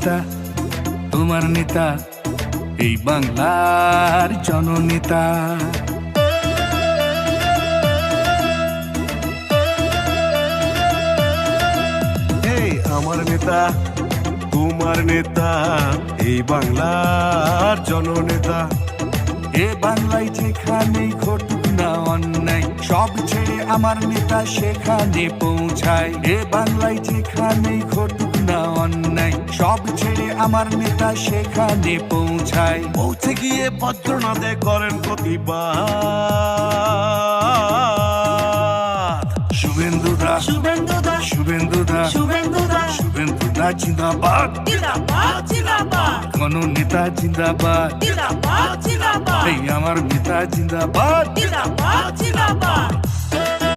নেতা, তোমার নেতা, এই বাংলার জননেতা। আমার নেতা, তোমার নেতা, এই বাংলার জননেতা। এ বাংলায় যেখানেই ঘটুক না অন্যায়, সব ছেড়ে আমার নেতা সেখানে পৌঁছায়। এ বাংলায় যেখানেই ঘটুক না অন্যায়, সব ছেড়ে আমার নেতা সেখানে পৌঁছায়। পৌঁছে গিয়ে বজ্রনাদে করেন প্রতিবাদ। শুভেন্দুদা, শুভেন্দুদা, শুভেন্দুদা, শুভেন্দুদা, শুভেন্দুদা জিন্দাবাদ, জিন্দাবাদ, জিন্দাবাদ, কোন নেতা জিন্দাবাদ, জিন্দাবাদ, জিন্দাবাদ, এই আমার নেতা জিন্দাবাদ। জিন্দাবাদ, জিন্দাবাদ।